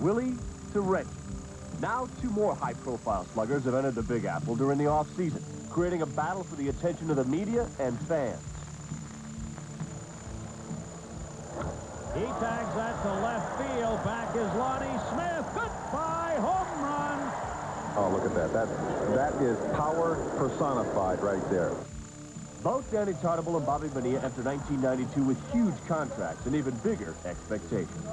Willie to Reggie. Now 2 more high-profile sluggers have entered the Big Apple during the offseason, creating a battle for the attention of the media and fans. He tags that to left field. Back is Lonnie Smith. Goodbye, home run. Oh, look at that. That is power personified right there. Both Danny Tartable and Bobby Bonilla entered 1992 with huge contracts and even bigger expectations.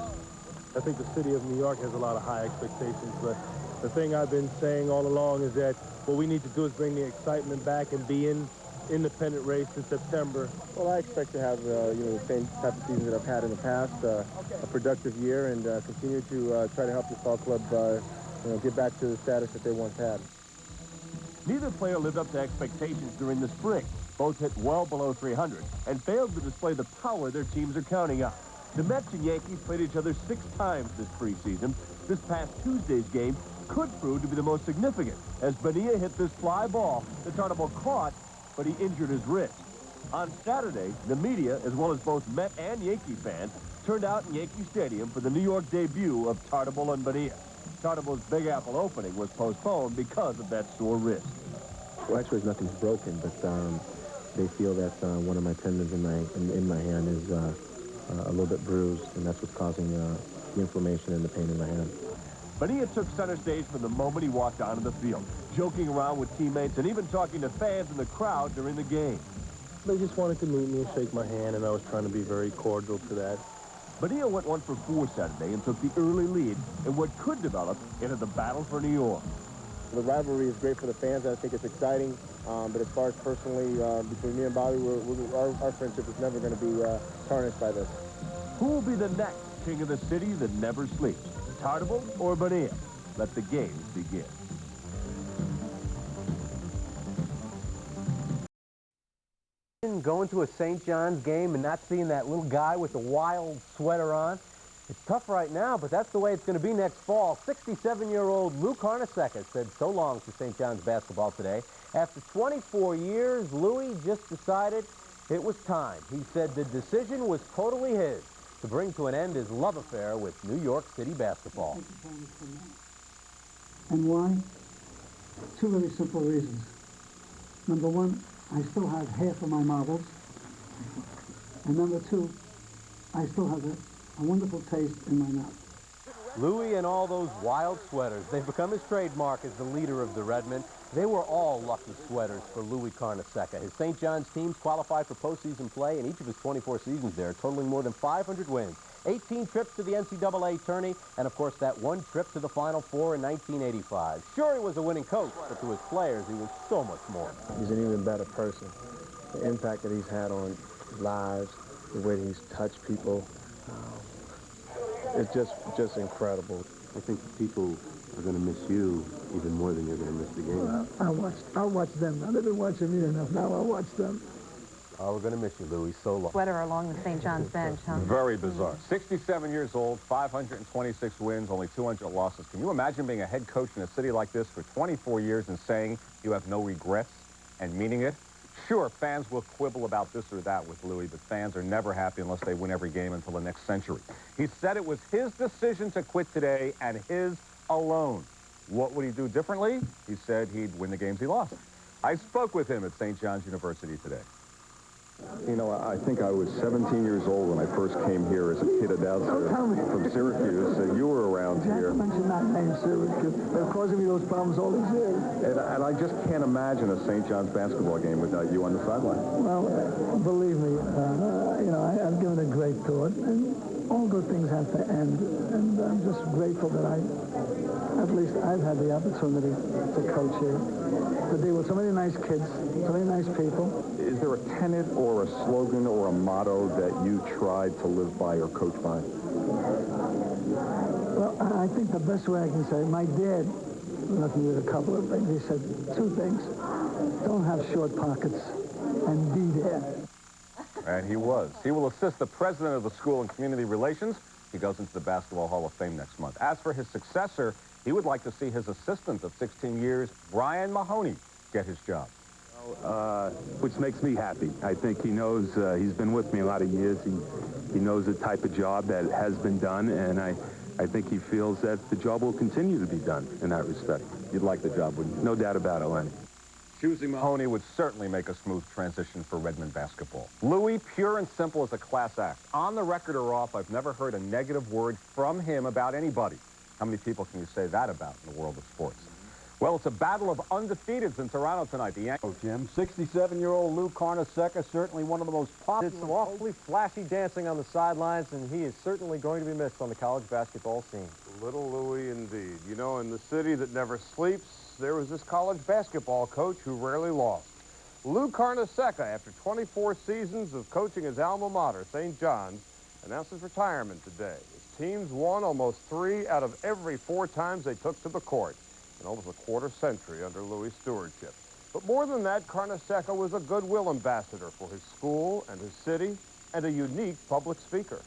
I think the city of New York has a lot of high expectations, but the thing I've been saying all along is that what we need to do is bring the excitement back and be in independent race in September. Well, I expect to have the same type of season that I've had in the past, a productive year, and continue to try to help this ball club get back to the status that they once had. Neither player lived up to expectations during the spring. Both hit well below 300 and failed to display the power their teams are counting on. The Mets and Yankees played each other 6 times this preseason. This past Tuesday's game could prove to be the most significant, as Bonilla hit this fly ball that Tartable caught, but he injured his wrist. On Saturday, the media, as well as both Met and Yankee fans, turned out in Yankee Stadium for the New York debut of Tartable and Bonilla. Tartable's Big Apple opening was postponed because of that sore wrist. Well, actually, nothing's broken, but they feel that one of my tendons in my hand is a little bit bruised, and that's what's causing the inflammation and the pain in my hand. Bonilla took center stage from the moment he walked onto the field, joking around with teammates and even talking to fans in the crowd during the game. They just wanted to meet me and shake my hand, and I was trying to be very cordial to that. Bonilla went 1 for 4 Saturday and took the early lead in what could develop into the battle for New York. The rivalry is great for the fans. I think it's exciting. But as far as personally, between me and Bobby, our friendship is never going to be tarnished by this. Who will be the next king of the city that never sleeps? Tartable or Bonilla? Let the games begin. Going to a St. John's game and not seeing that little guy with the wild sweater on. It's tough right now, but that's the way it's going to be next fall. 67-year-old Lou Carnesecca said so long to St. John's basketball today. After 24 years, Louis just decided it was time. He said the decision was totally his to bring to an end his love affair with New York City basketball. And why? 2 very simple reasons. Number 1, I still have half of my marbles. And number 2, I still have a wonderful taste in my mouth. Louis and all those wild sweaters, they've become his trademark as the leader of the Redmen. They were all lucky sweaters for Louis Carnesecca. His St. John's teams qualified for postseason play in each of his 24 seasons there, totaling more than 500 wins, 18 trips to the NCAA tourney, and of course that 1 trip to the Final Four in 1985. Sure, he was a winning coach, but to his players, he was so much more. He's an even better person. The impact that he's had on lives, the way that he's touched people, it's just incredible. I think people are going to miss you even more than you're going to miss the game. I'll watch them. Now, they've been watching me enough. Now I'll watch them. Oh, we're going to miss you, Louis, so long. Sweater along the St. John's bench, huh? Very bizarre. 67 years old, 526 wins, only 200 losses. Can you imagine being a head coach in a city like this for 24 years and saying you have no regrets and meaning it? Sure, fans will quibble about this or that with Louis, but fans are never happy unless they win every game until the next century. He said it was his decision to quit today and his alone. What would he do differently? He said he'd win the games he lost. I spoke with him at St. John's University today. You know, I think I was 17 years old when I first came here as a kid announcer from Syracuse. You were around here. Don't mention that name, Syracuse. They're causing me those problems all these years. And I just can't imagine a St. John's basketball game without you on the sideline. Well, believe me, you know, I've given it great thought, and all good things have to end. And I'm just grateful that at least I've had the opportunity to coach here, to deal with so many nice kids, so many nice people. Is there a tenet or a slogan or a motto that you tried to live by or coach by? Well, I think the best way I can say it, my dad left me with a couple of things. He said 2 things. Don't have short pockets and be there. And he was. He will assist the president of the school in community relations. He goes into the Basketball Hall of Fame next month. As for his successor, he would like to see his assistant of 16 years, Brian Mahoney, get his job. Which makes me happy. I think he knows, he's been with me a lot of years. He knows the type of job that has been done, and I I think he feels that the job will continue to be done in that respect. You'd like the job, wouldn't you? No doubt about it, Lenny. Choosing Mahoney would certainly make a smooth transition for Redmond basketball. Louis, pure and simple as a class act. On the record or off, I've never heard a negative word from him about anybody. How many people can you say that about in the world of sports? Well, it's a battle of undefeateds in Toronto tonight. The Yankees. Oh, Jim, 67-year-old Lou Carnesecca, certainly one of the most popular. Did some awfully flashy dancing on the sidelines, and he is certainly going to be missed on the college basketball scene. Little Louis indeed. You know, in the city that never sleeps, there was this college basketball coach who rarely lost. Lou Carnesecca, after 24 seasons of coaching his alma mater, St. John's, announced his retirement today. His teams won almost 3 out of every 4 times they took to the court in almost a quarter century under Louis' stewardship. But more than that, Carnesecca was a goodwill ambassador for his school and his city, and a unique public speaker.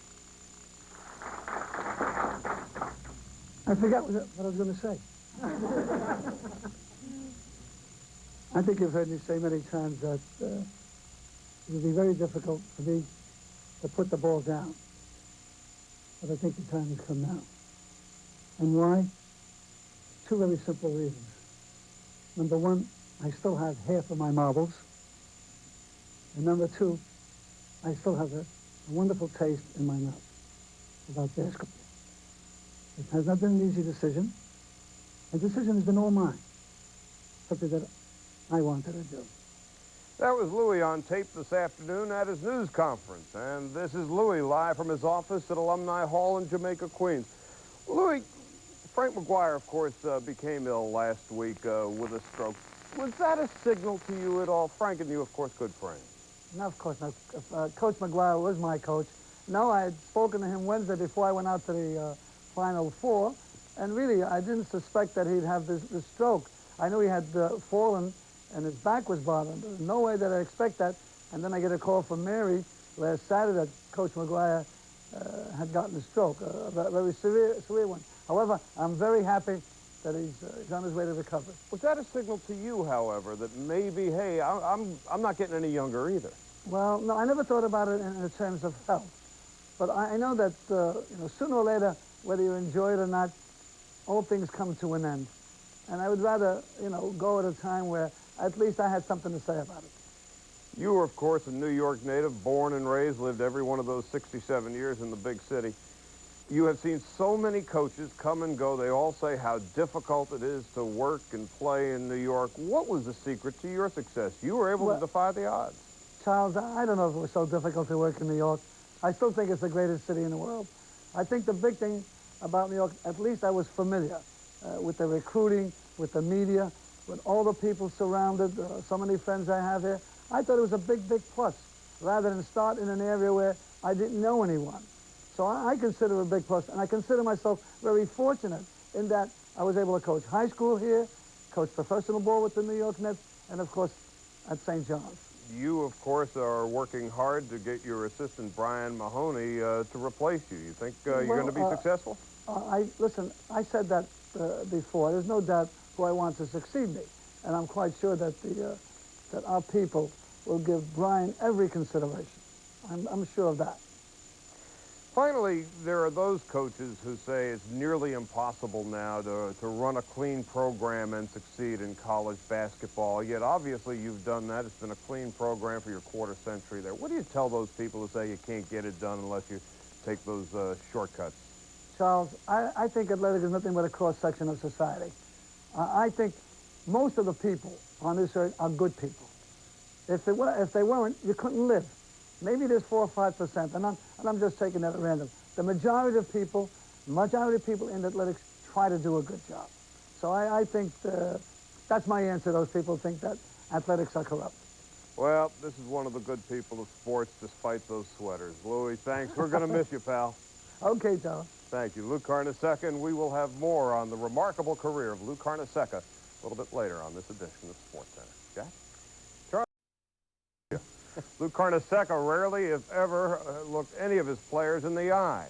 I forgot what I was going to say. I think you've heard me say many times that it would be very difficult for me to put the ball down. But I think the time has come now. And why? 2 very simple reasons. Number 1, I still have half of my marbles. And number 2, I still have a wonderful taste in my mouth about basketball. It has not been an easy decision. The decision has been all mine. Something that I wanted to do. That was Louis on tape this afternoon at his news conference. And this is Louis live from his office at Alumni Hall in Jamaica, Queens. Louis, Frank McGuire, of course, became ill last week with a stroke. Was that a signal to you at all? Frank and you, of course, good friends. No, of course not. Coach McGuire was my coach. No, I had spoken to him Wednesday before I went out to the Final Four. And really, I didn't suspect that he'd have this stroke. I knew he had fallen and his back was bothering. There was no way that I expect that. And then I get a call from Mary last Saturday that Coach McGuire had gotten a stroke, a very severe one. However, I'm very happy that he's on his way to recovery. Was that a signal to you, however, that maybe, hey, I'm not getting any younger either? Well, no, I never thought about it in terms of health. But I know that, sooner or later, whether you enjoy it or not, all things come to an end. And I would rather, go at a time where at least I had something to say about it. You were, of course, a New York native, born and raised, lived every one of those 67 years in the big city. You have seen so many coaches come and go. They all say how difficult it is to work and play in New York. What was the secret to your success? You were able to defy the odds. Charles, I don't know if it was so difficult to work in New York. I still think it's the greatest city in the world. I think the big thing about New York, at least I was familiar with the recruiting, with the media, with all the people surrounded, so many friends I have here. I thought it was a big, big plus, rather than start in an area where I didn't know anyone. So I consider it a big plus, and I consider myself very fortunate in that I was able to coach high school here, coach professional ball with the New York Nets, and of course at St. John's. You, of course, are working hard to get your assistant, Brian Mahoney, to replace you. You think you're going to be successful? Listen, I said that before. There's no doubt who I want to succeed me. And I'm quite sure that that our people will give Brian every consideration. I'm sure of that. Finally, there are those coaches who say it's nearly impossible now to run a clean program and succeed in college basketball. Yet, obviously, you've done that. It's been a clean program for your quarter century there. What do you tell those people who say you can't get it done unless you take those shortcuts? Charles, I think athletics is nothing but a cross-section of society. I think most of the people on this earth are good people. If they weren't, you couldn't live. Maybe there's 4 or 5%, and I'm just taking that at random. The majority of people in athletics try to do a good job. So I think that's my answer to those people who think that athletics are corrupt. Well, this is one of the good people of sports, despite those sweaters. Louis, thanks. We're going to miss you, pal. Okay, Charles. Thank you. Lou Carnesecca, and we will have more on the remarkable career of Lou Carnesecca a little bit later on this edition of Sports Center. Jack? Charles? Lou Carnesecca rarely, if ever, looked any of his players in the eye.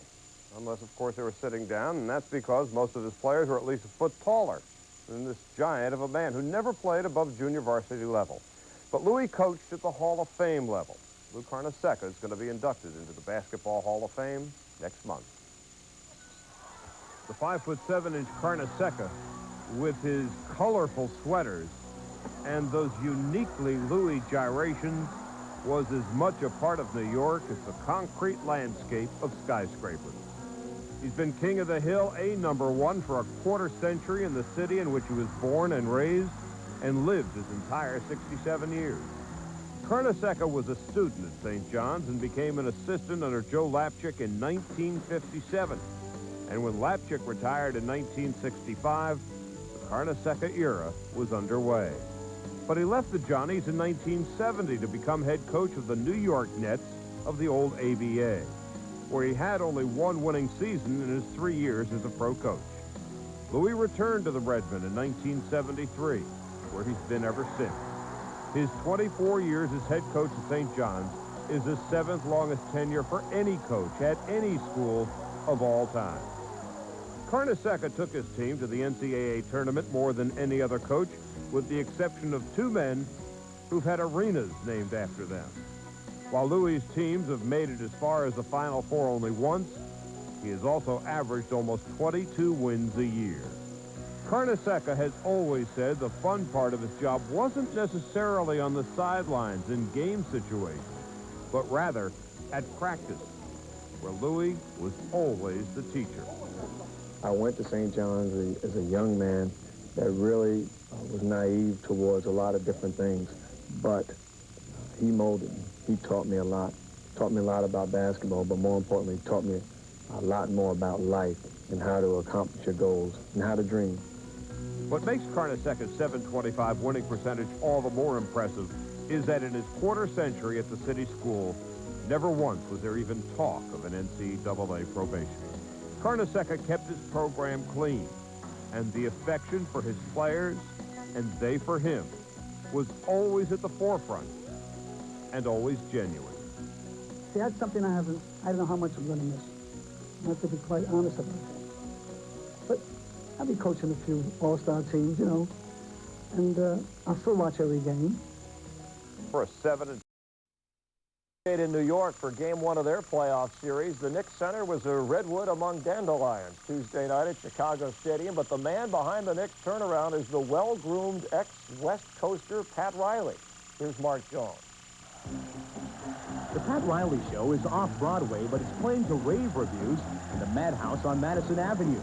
Unless, of course, they were sitting down, and that's because most of his players were at least a foot taller than this giant of a man who never played above junior varsity level. But Louis coached at the Hall of Fame level. Lou Carnesecca is going to be inducted into the Basketball Hall of Fame next month. The 5'7" Carnesecca, with his colorful sweaters and those uniquely Louis gyrations, was as much a part of New York as the concrete landscape of skyscrapers. He's been king of the hill, a #1 for a quarter century in the city in which he was born and raised and lived his entire 67 years. Carnesecca was a student at St. John's and became an assistant under Joe Lapchick in 1957. And when Lapchick retired in 1965, the Carnesecca era was underway. But he left the Johnnies in 1970 to become head coach of the New York Nets of the old ABA, where he had only one winning season in his 3 years as a pro coach. Louis returned to the Redmen in 1973, where he's been ever since. His 24 years as head coach at St. John's is the 7th longest tenure for any coach at any school of all time. Carnesecca took his team to the NCAA tournament more than any other coach, with the exception of 2 men who've had arenas named after them. While Louis' teams have made it as far as the Final Four only once, he has also averaged almost 22 wins a year. Carnesecca has always said the fun part of his job wasn't necessarily on the sidelines in game situations, but rather at practice, where Louis was always the teacher. I went to St. John's as a young man that really was naive towards a lot of different things, but he molded me. He taught me a lot. Taught me a lot about basketball, but more importantly, taught me a lot more about life and how to accomplish your goals and how to dream. What makes Carnesecca's .725 winning percentage all the more impressive is that in his quarter century at the city school, never once was there even talk of an NCAA probation. Carnesecca kept his program clean, and the affection for his players and they for him was always at the forefront and always genuine. See, that's something I don't know how much I'm going to miss. I have to be quite honest about that. But I'll be coaching a few all-star teams, you know, and I'll still watch every game. For a 7 in New York for Game 1 of their playoff series, the Knicks center was a redwood among dandelions Tuesday night at Chicago Stadium, but the man behind the Knicks turnaround is the well-groomed ex-West Coaster Pat Riley. Here's Mark Jones. The Pat Riley Show is off-Broadway, but it's playing to rave reviews in the Madhouse on Madison Avenue.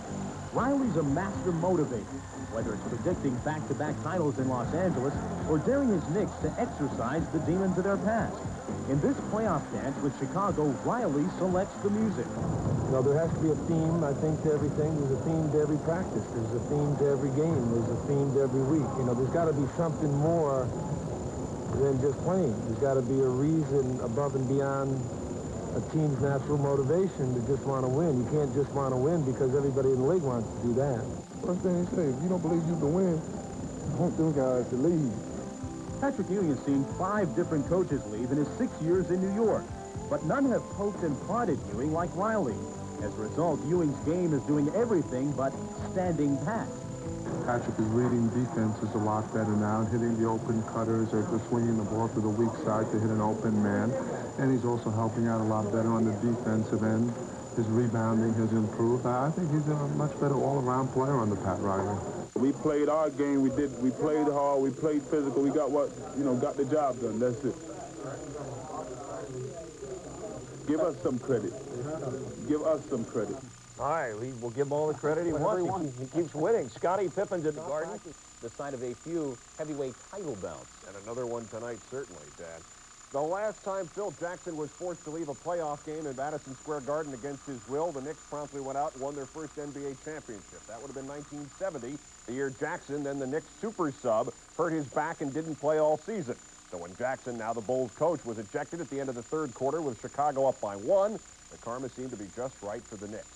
Riley's a master motivator, whether it's predicting back-to-back titles in Los Angeles or daring his Knicks to exorcise the demons of their past. In this playoff dance with Chicago, Riley selects the music. You know, there has to be a theme, I think, to everything. There's a theme to every practice. There's a theme to every game. There's a theme to every week. You know, there's got to be something more than just playing. There's got to be a reason above and beyond a team's natural motivation to just want to win. You can't just want to win because everybody in the league wants to do that. First thing they say, if you don't believe you can win, I want them guys to leave. Patrick Ewing has seen 5 different coaches leave in his 6 years in New York, but none have poked and prodded Ewing like Riley. As a result, Ewing's game is doing everything but standing pat. Patrick is reading defenses a lot better now, hitting the open cutters or just swinging the ball to the weak side to hit an open man. And he's also helping out a lot better on the defensive end. His rebounding has improved. I think he's a much better all-around player under Pat Riley. We played our game. We played hard. We played physical. We got got the job done. That's it. Give us some credit. Give us some credit. All right, we'll give him all the credit he wants. He keeps winning. Scottie Pippen's at the Garden. The sign of a few heavyweight title bouts. And another one tonight, certainly, Dad. The last time Phil Jackson was forced to leave a playoff game in Madison Square Garden against his will, the Knicks promptly went out and won their first NBA championship. That would have been 1970, the year Jackson, then the Knicks super sub, hurt his back and didn't play all season. So when Jackson, now the Bulls coach, was ejected at the end of the third quarter with Chicago up by 1, the karma seemed to be just right for the Knicks.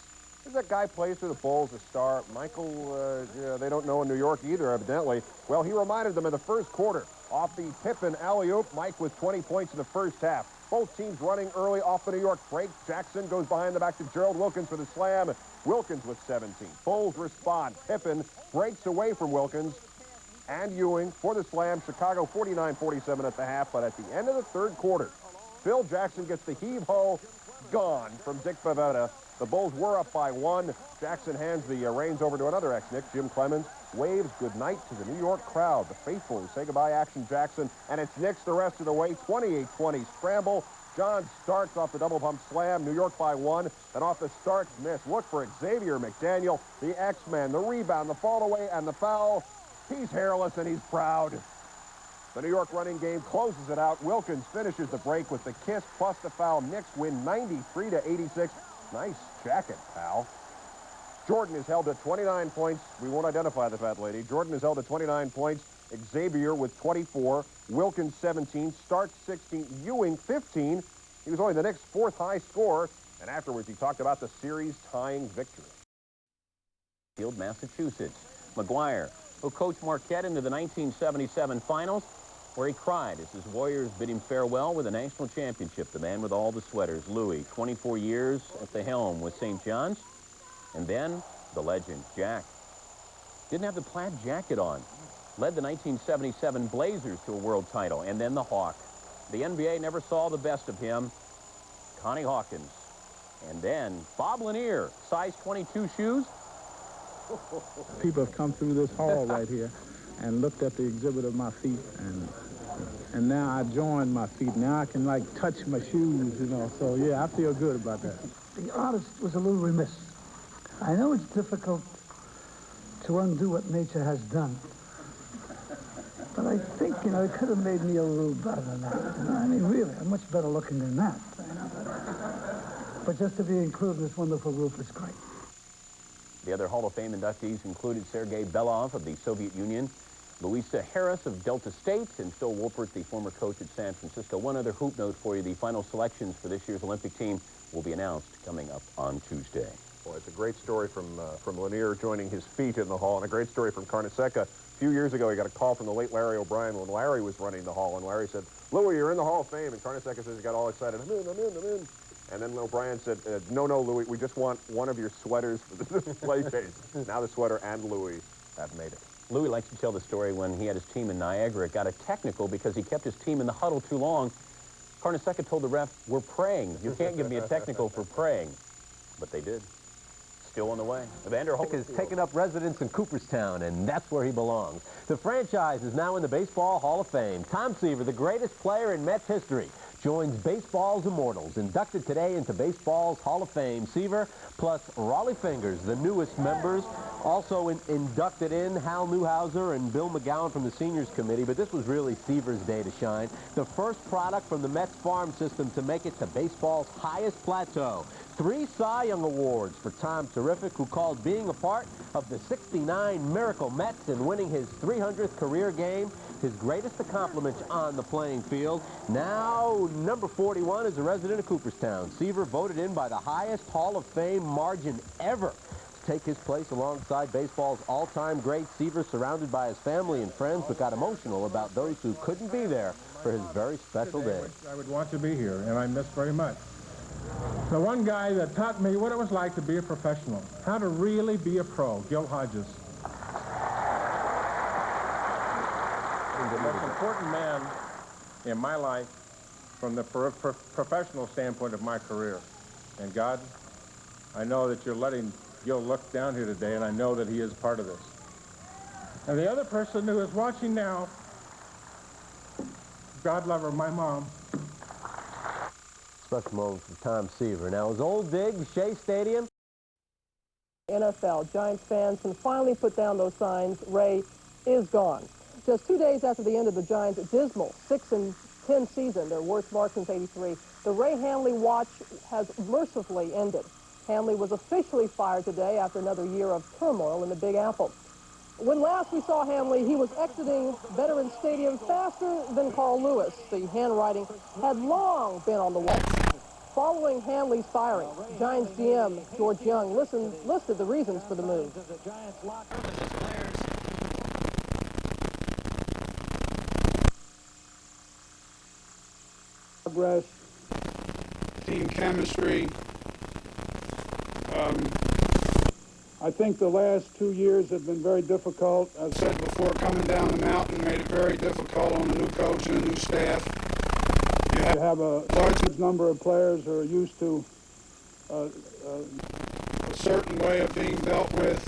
As that guy plays for the Bulls, a star, Michael, they don't know in New York either, evidently. Well, he reminded them in the first quarter. Off the Pippen alley-oop, Mike with 20 points in the first half. Both teams running early off the New York break. Jackson goes behind the back to Gerald Wilkins for the slam. Wilkins with 17. Bulls respond. Pippen breaks away from Wilkins and Ewing for the slam. Chicago 49-47 at the half, but at the end of the third quarter, Phil Jackson gets the heave-ho gone from Dick Bavetta. The Bulls were up by 1. Jackson hands the reins over to another ex-Knick, Jim Clemens, waves goodnight to the New York crowd. The faithful who say goodbye, Action Jackson, and it's Knicks the rest of the way. 28-20 scramble. John Starks off the double pump slam. New York by 1. And off the Starks miss. Look for Xavier McDaniel, the X-Man, the rebound, the fall away, and the foul. He's hairless and he's proud. The New York running game closes it out. Wilkins finishes the break with the kiss plus the foul. Knicks win 93-86. Nice jacket, pal. Jordan is held at 29 points. We won't identify the fat lady. Jordan is held at 29 points. Xavier with 24. Wilkins 17. Starks 16. Ewing 15. He was only the Knicks' 4th high scorer. And afterwards, he talked about the series-tying victory. Field, Massachusetts. McGuire, who coached Marquette into the 1977 finals, where he cried as his Warriors bid him farewell with a national championship. The man with all the sweaters, Louis, 24 years at the helm with St. John's. And then the legend, Jack. Didn't have the plaid jacket on. Led the 1977 Blazers to a world title. And then the Hawk. The NBA never saw the best of him. Connie Hawkins. And then Bob Lanier, size 22 shoes. People have come through this hall right here and looked at the exhibit of my feet, and now I joined my feet. Now I can, like, touch my shoes, you know. So, yeah, I feel good about that. The artist was a little remiss. I know it's difficult to undo what nature has done, but I think, you know, it could have made me a little better than that. You know? I mean, really, I'm much better looking than that. You know? But just to be included in this wonderful group is great. The other Hall of Fame inductees included Sergei Belov of the Soviet Union, Louisa Harris of Delta State, and Phil Wolpert, the former coach at San Francisco. One other hoop note for you. The final selections for this year's Olympic team will be announced coming up on Tuesday. Boy, it's a great story from Lanier joining his feet in the hall, and a great story from Carnesecca. A few years ago, he got a call from the late Larry O'Brien when Larry was running the hall, and Larry said, "Louis, you're in the Hall of Fame." And Carnesecca says he got all excited. I'm in. And then O'Brien said, no, Louis, we just want one of your sweaters for the display case. Now the sweater and Louis have made it. Louis likes to tell the story when he had his team in Niagara. It got a technical because he kept his team in the huddle too long. Carnesecca told the ref, "We're praying. You can't give me a technical for praying." But they did. Still on the way. Evander Holyfield has taken up residence in Cooperstown, and that's where he belongs. The franchise is now in the Baseball Hall of Fame. Tom Seaver, the greatest player in Mets history, joins baseball's immortals, inducted today into baseball's Hall of Fame. Seaver plus Raleigh Fingers, the newest members, also inducted in Hal Newhouser and Bill McGowan from the Seniors Committee, but this was really Seaver's day to shine. The first product from the Mets farm system to make it to baseball's highest plateau. 3 Cy Young Awards for Tom Terrific, who called being a part of the '69 Miracle Mets and winning his 300th career game his greatest accomplishment on the playing field. Now, number 41 is a resident of Cooperstown. Seaver voted in by the highest Hall of Fame margin ever to take his place alongside baseball's all-time great. Seaver, surrounded by his family and friends, but got emotional about those who couldn't be there for his very special day. I would want to be here, and I miss very much. The one guy that taught me what it was like to be a professional, how to really be a pro, Gil Hodges. The most important man in my life from the professional standpoint of my career. And God, I know that you're letting Gil look down here today, and I know that he is part of this. And the other person who is watching now, God love her, my mom. Special moment from Tom Seaver. Now, his old dig, Shea Stadium. NFL. Giants fans can finally put down those signs. Ray is gone. Just 2 days after the end of the Giants' dismal 6-10 season, their worst mark since '83, the Ray Handley watch has mercifully ended. Handley was officially fired today after another year of turmoil in the Big Apple. When last we saw Handley, he was exiting Veterans Stadium faster than Carl Lewis. The handwriting had long been on the wall. Following Handley's firing, Giants GM George Young listed the reasons for the move. Progress, team chemistry. I think the last 2 years have been very difficult. I've said before, coming down the mountain made it very difficult on the new coach and the new staff. You have a large number of players who are used to a certain way of being dealt with.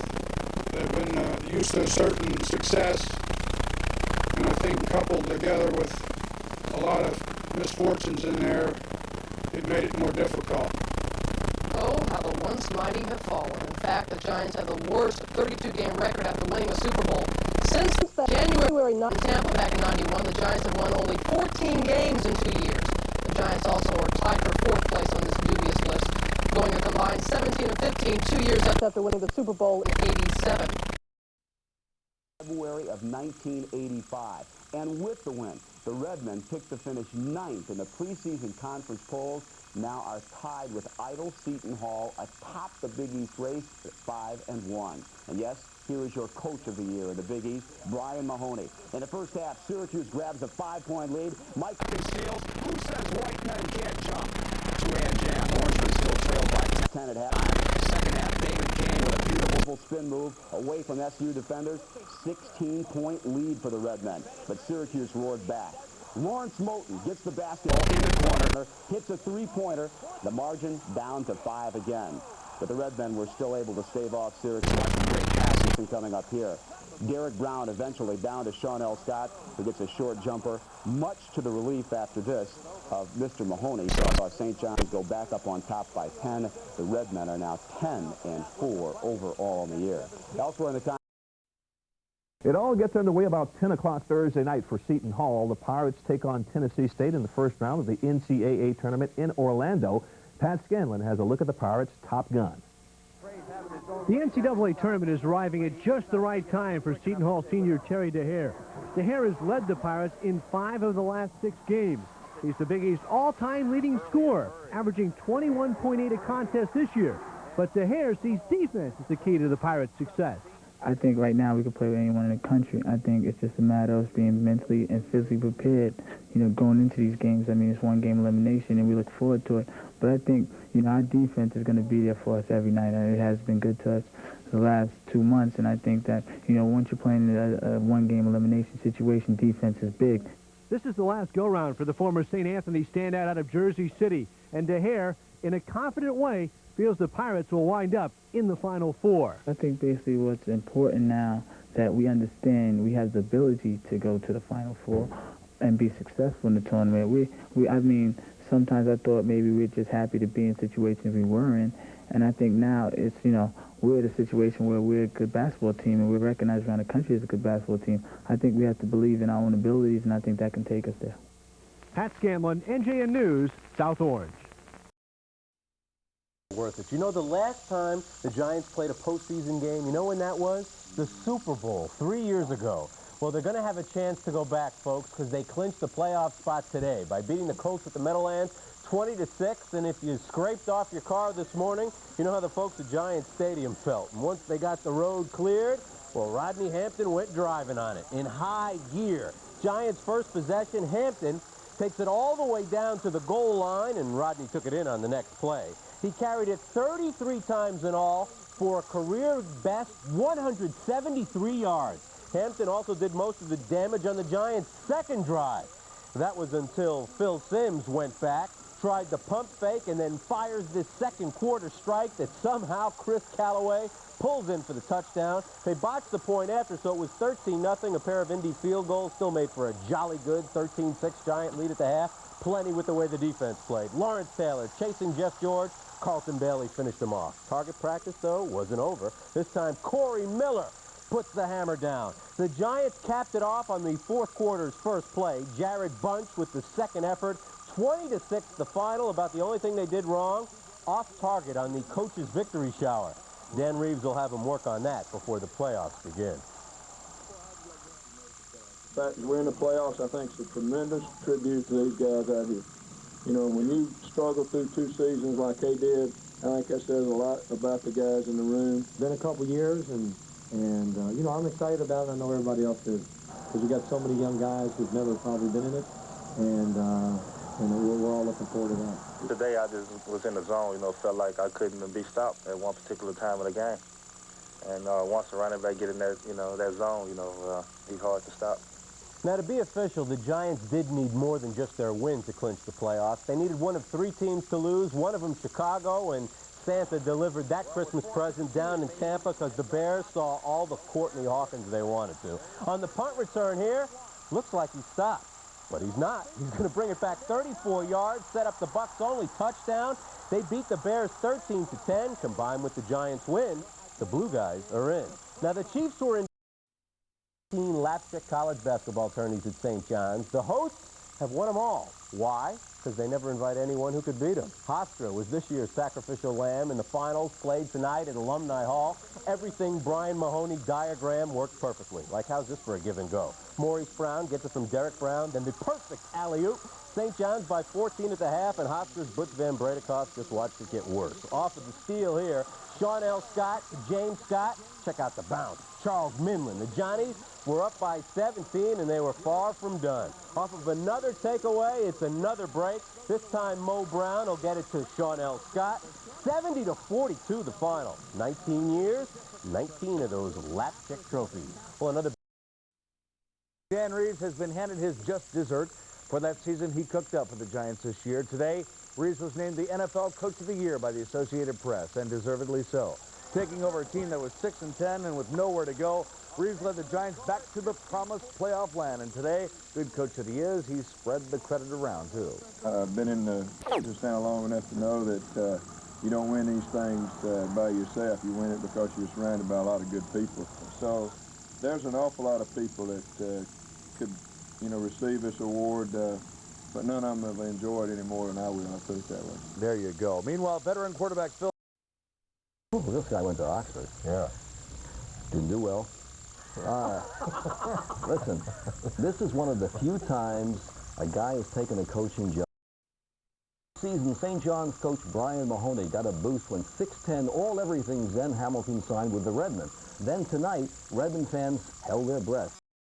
They've been used to a certain success, and I think coupled together with a lot of misfortunes in there, it made it more difficult. Oh, how the once mighty have fallen. In fact, the Giants have the worst 32-game record after winning a Super Bowl. Since that January 9 in Tampa back in '91, the Giants have won only 14 games in 2 years. The Giants also are tied for 4th place on this dubious list, going a combined 17 and 15 2 years after winning the Super Bowl in '87. February of 1985. And with the win, the Redmen picked to finish 9th in the preseason conference polls, now are tied with idle Seton Hall atop the Big East race at 5-1. And yes, here is your coach of the year in the Big East, Brian Mahoney. In the first half, Syracuse grabs a 5-point lead. Mike conceals. Who says white men can't jump? Two-hand jam. Orangeman still trailed by 10 at half. Second half, David Kane with a beautiful spin move away from SU defenders. 16-point lead for the Redmen, but Syracuse roared back. Lawrence Moten gets the basketball in the corner, hits a three-pointer, the margin down to 5 again. But the Redmen were still able to stave off Syracuse. Great passing coming up here. Derek Brown eventually down to Shawnell Scott, who gets a short jumper, much to the relief after this of Mr. Mahoney. So St. John's go back up on top by 10. The Redmen are now 10-4 overall in the year. Elsewhere in the It all gets underway about 10 o'clock Thursday night for Seton Hall. The Pirates take on Tennessee State in the first round of the NCAA tournament in Orlando. Pat Scanlon has a look at the Pirates' top gun. The NCAA tournament is arriving at just the right time for Seton Hall senior Terry DeHare. DeHare has led the Pirates in 5 of the last 6 games. He's the Big East all-time leading scorer, averaging 21.8 a contest this year. But DeHare sees defense as the key to the Pirates' success. I think right now we can play with anyone in the country. I think it's just a matter of being mentally and physically prepared, going into these games. I mean, it's one game elimination, and we look forward to it. But I think, our defense is going to be there for us every night, and it has been good to us the last 2 months. And I think that, once you're playing in a one-game elimination situation, defense is big. This is the last go-round for the former St. Anthony standout out of Jersey City. And DeHare, in a confident way, feels the Pirates will wind up in the Final Four. I think basically what's important now that we understand we have the ability to go to the Final Four and be successful in the tournament. I mean, sometimes I thought maybe we're just happy to be in situations we were in, and I think now it's, we're in a situation where we're a good basketball team and we're recognized around the country as a good basketball team. I think we have to believe in our own abilities, and I think that can take us there. Pat Scanlon, NJN News, South Orange. Worth it. The last time the Giants played a postseason game, when that was? The Super Bowl 3 years ago. Well, they're going to have a chance to go back, folks, because they clinched the playoff spot today by beating the Colts at the Meadowlands 20-6. And if you scraped off your car this morning, you know how the folks at Giants Stadium felt. And once they got the road cleared, well, Rodney Hampton went driving on it in high gear. Giants' first possession, Hampton takes it all the way down to the goal line, and Rodney took it in on the next play. He carried it 33 times in all for a career-best 173 yards. Hampton also did most of the damage on the Giants' second drive. That was until Phil Simms went back, tried the pump fake, and then fires this second quarter strike that somehow Chris Callaway pulls in for the touchdown. They botched the point after, so it was 13-0. A pair of Indy field goals still made for a jolly good 13-6 Giant lead at the half. Plenty with the way the defense played. Lawrence Taylor chasing Jeff George. Carlton Bailey finished him off. Target practice, though, wasn't over. This time, Corey Miller puts the hammer down. The Giants capped it off on the fourth quarter's first play. Jared Bunch with the second effort. 20-6 the final. About the only thing they did wrong, off target on the coach's victory shower. Dan Reeves will have him work on that before the playoffs begin. The fact that we're in the playoffs, I think, is a tremendous tribute to these guys out here. When you struggle through 2 seasons like they did, I think that says a lot about the guys in the room. It's been a couple years, and I'm excited about it. I know everybody else is, because we got so many young guys who've never probably been in it, and we're all looking forward to that. Today I just was in the zone, felt like I couldn't be stopped at one particular time of the game. And once the running back get in that, that zone, he's hard to stop. Now, to be official, the Giants did need more than just their win to clinch the playoffs. They needed one of 3 teams to lose, one of them Chicago, and Santa delivered that Christmas present down in Tampa because the Bears saw all the Courtney Hawkins they wanted to. On the punt return here, looks like he stopped, but he's not. He's going to bring it back 34 yards, set up the Bucs' only touchdown. They beat the Bears 13-10, combined with the Giants' win. The Blue Guys are in. Now, the Chiefs were in lapstick college basketball tourneys at St. John's. The hosts have won them all. Why? Because they never invite anyone who could beat them. Hofstra was this year's sacrificial lamb in the finals, played tonight at Alumni Hall. Everything Brian Mahoney diagrammed worked perfectly. Like, how's this for a give and go? Maurice Brown gets it from Derek Brown, then the perfect alley-oop. St. John's by 14 at the half, and Hofstra's Butch Van Bredekoff just watched it get worse. Off of the steal here, Sean L. Scott, James Scott. Check out the bounce. Charles Minlin. The Johnnies were up by 17, and they were far from done. Off of another takeaway, it's another break. This time, Mo Brown will get it to Sean L. Scott. 70-42 the final. 19 years, 19 of those lapstick trophies. Well, another... Dan Reeves has been handed his just dessert for that season he cooked up for the Giants this year. Today, Reeves was named the NFL Coach of the Year by the Associated Press, and deservedly so. Taking over a team that was 6-10 and with nowhere to go, Reeves led the Giants back to the promised playoff land, and today, good coach that he is, he's spread the credit around, too. I've been in the stand long enough to know that you don't win these things by yourself. You win it because you're surrounded by a lot of good people. So there's an awful lot of people that could, you know, receive this award, but none of them have enjoyed it any more than I will, I'll put it that way. There you go. Meanwhile, veteran quarterback Phil... Oh, this guy went to Oxford. Yeah. Didn't do well. Listen, this is one of the few times a guy has taken a coaching job. Season, St. John's coach Brian Mahoney got a boost when 6'10", all-everything Zen Hamilton signed with the Redmen. Then tonight, Redmen fans held their breath.